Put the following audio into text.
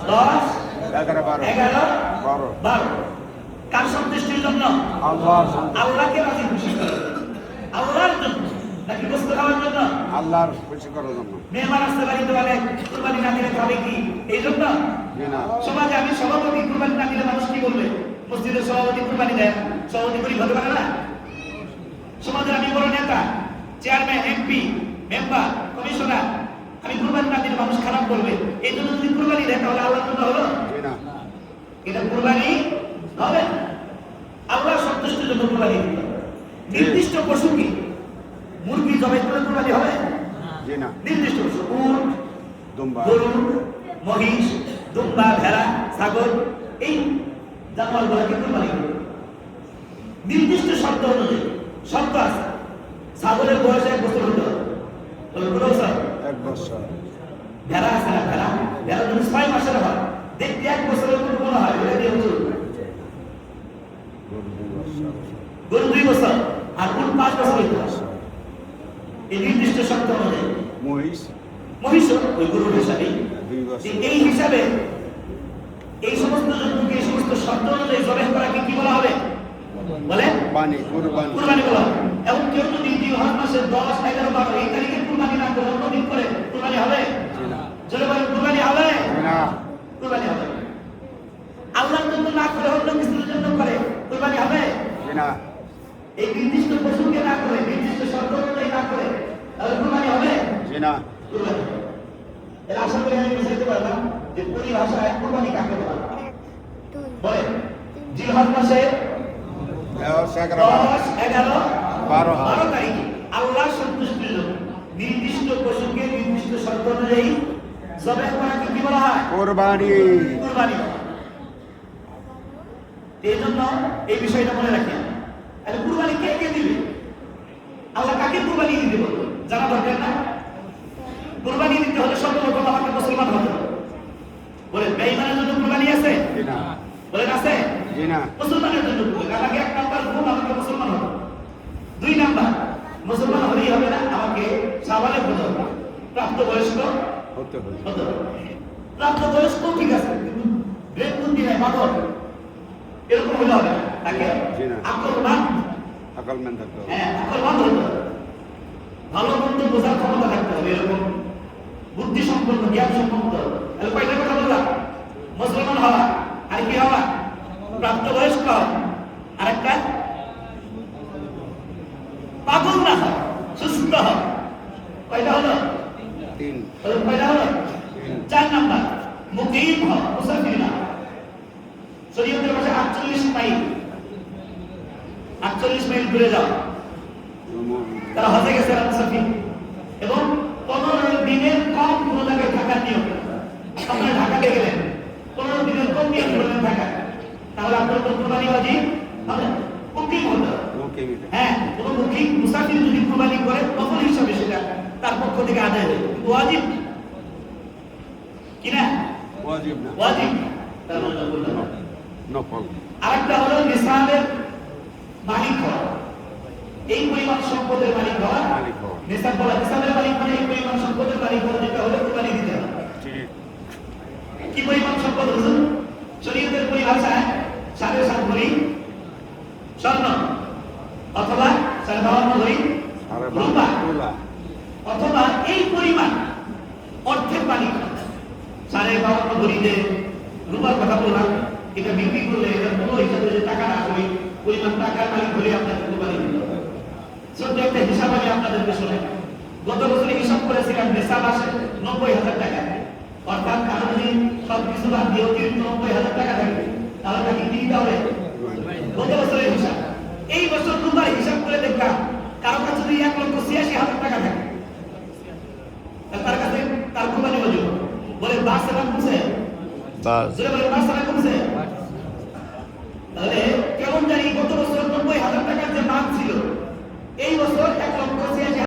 10, 11, 11, 12 12 কার সন্তুষ্টির জন্য? আল্লাহকে রাজি খুশি করার জন্য, আল্লাহর জন্য, নাকি গোশত খাওয়ার জন্য? আল্লাহর খুশি করার জন্য। মেহমান আসতে বাড়িতে বলে কুরবানি না দিলে খাবে কি, এই জন্য? সমাজে আমি সভাপতি, কুরবানি না দিলে মানুষ কি বলবে? মসজিদের সভাপতি কুরবানি দেয় না, সভাপতি গরিব হতে পারে না? সমাজের আমি বড় নেতা, চেয়ারম্যান, এমপি, মেম্বার, কমিশনার, আমি কুরবানি না দিলে মানুষ খারাপ বলবে, এই জন্য যদি কুরবানি দেয় তাহলে আল্লাহর জন্য হলো? এটা কুরবানি হবে না। আল্লাহ সন্তুষ্টির জন্য কুরবানি দিতে হবে। নির্দিষ্ট পশুকে মুরগি জবাই করে কুরবানি হবে? নির্দিষ্ট পশু, উট, গরু, মহিষ, দুম্বা, ভেড়া, ছাগল, এই জানোয়ারগুলোকে কুরবানি করবে নির্দিষ্ট শর্ত অনুযায়ী। শর্ত আছে, ছাগলের বয়স 1 বছর হতে হবে, এক বছর। ভেড়া আছে না, ভেড়া যদি 6 মাসের হয়, দেখতে 1 বছরের মতো মনে হয়, এটা দিয়ে হুজুর। গরু 2 বছর আর উট 5 বছর হইতে হবে, এই নির্দিষ্ট শর্ত অনুযায়ী। মহিষ ওই গরুর হিসাবে, এই হিসাবে এই সমস্ত জন্তুকে এই সমস্ত শর্ত অনুযায়ী জবাই করাকে কি বলা হবে? বলে কুরবানি বলা হবে। এবং কেউ যদি জিলহজ মাসের 10, 11, 12 এই তারিখে কুরবানি না করে অন্য দিন করে কুরবানি হবে? চলে বলেন কুরবানি হবে না? কুরবানি হবে। আল্লাহর জন্য না করে অন্য কিছুর জন্য করে কুরবানি হবে না? এই নির্দিষ্ট পশুকে না করে, নির্দিষ্ট শর্ত অনুযায়ী না করে, তাহলে কুরবানি হবে না? কুরবানি। এর আশা করি আমি বুঝাইতে পারলাম যে পরিভাষায় কুরবানি কাকে বলা হয়। বলে জিলহজ মাসে 10, 11, 12 তারিখে আল্লাহ সন্তুষ্টির জন্য নির্দিষ্ট পশুকে নির্দিষ্ট শর্ত অনুযায়ী জবাই করাকে কি বলা হয়? কুরবানি। কুরবানি। এই জন্য এই বিষয়টা মনে রাখেন। তাহলে কুরবানি কে কে দিবে? আল্লাহ কাকে কুরবানি দিতে বলবে জানা দরকার না? কুরবানি দিতে হলে সর্বপ্রথম আমাকে মুসলমান হতে হবে। বলে বেঈমানের জন্য কুরবানি আছে? বলেন আছে? মুসলমানের জন্য কুরবানি। আমাকে 1 নাম্বার গুণ, আমাকে মুসলমান হতে হবে। 2 নাম্বার, মুসলমান হলেই হবে না, আমাকে সাবালে হতে হবে, প্রাপ্তবয়স্ক হতে হবে। প্রাপ্তবয়স্ক ঠিক আছে, কিন্তু ব্রেন বুদ্ধি নাই, মাদক এরকম হলে হবে না। তাকে আকলমান থাকতে হবে। হ্যাঁ, আকলমান হতে হবে, ভালো মন্দ বোঝার ক্ষমতা থাকতে হবে, এরকম বুদ্ধি সম্পন্ন, জ্ঞান সম্পন্ন হতে হবে। তাহলে কয়টা কথা বললাম? মুসলমান হওয়া, আর কি হওয়া? প্রাপ্তবয়স্ক হওয়া, আর একটা পাগল না হওয়া, সুস্থ হওয়া। কয়টা হলো? 3। কয়টা হলো? 4 নাম্বার, মুকিম হওয়া, মুসাফির না। শরীয়তের ভাষায় 48 মাইল, 48 মাইল ঘুরে যাওয়া, তারা হজে গেছে মুসাফির। এবং 15 দিনের কম কোনো জায়গায় থাকার নিয়ম। আপনারা ঢাকাতে গেলেন, 15 দিনের কম নিয়ম করলেন ঢাকা, তাহলে আপনার কুরবানি ওয়াজিব হবে, মুকিম হতে হবে। হ্যাঁ, কোনো মুকিম মুসাফির যদি কুরবানি করে নফল হিসাবে সেটা তার পক্ষ থেকে আদায় হবে, কিন্তু ওয়াজিব কি না? ওয়াজিব না, ওয়াজিব নফল। আরেকটা হলো নিসাবের মালিক হওয়া, এই পরিমাণ সম্পদের মালিক হওয়া। নিসাব বলা, নিসাবের মালিক মানে এই পরিমাণ সম্পদের মালিক হওয়া, যেটা হলে কুরবানি দিতে হবে। কি পরিমাণ সম্পদ হুজুর? শরীয়তের পরিভাষায় 7.5 ভরি স্বর্ণ, অথবা 52 ভরি রূপা, অথবা এই পরিমাণ অর্থের মালিক। 52.5 ভরিতে রূপার কথা বললাম, এটা বিক্রি করলে এটা মূল্য হিসাবে যে টাকা না হয়, পরিমাণ টাকার মালিক হলে আপনাকে কুরবানি দিতে হবে। ছোট্ট একটা হিসাব আমি আপনাদেরকে শোনাই। গত বছরে হিসাব করেছিলাম, নিসাব আসে 90,000 টাকা। অর্থাৎ কারো যদি সবকিছু বাদ দিয়ে অতিরিক্ত 90,000 টাকা থাকে, তাহলে তাকে কি দিতে হবে? গত বছরের হিসাব। এই বছর দুবার হিসাব করে দেখলাম কারো কাছে যদি 1,86,000 টাকা থাকে, তার কাছে তার কুরবানি ওয়াজিব। বলে বাস সেবা কমছে, বলে বাস সেবা কমছে। তাহলে কেমন জানি গত বছর 90,000 টাকার যে মান ছিল, এই বছর 1,86,000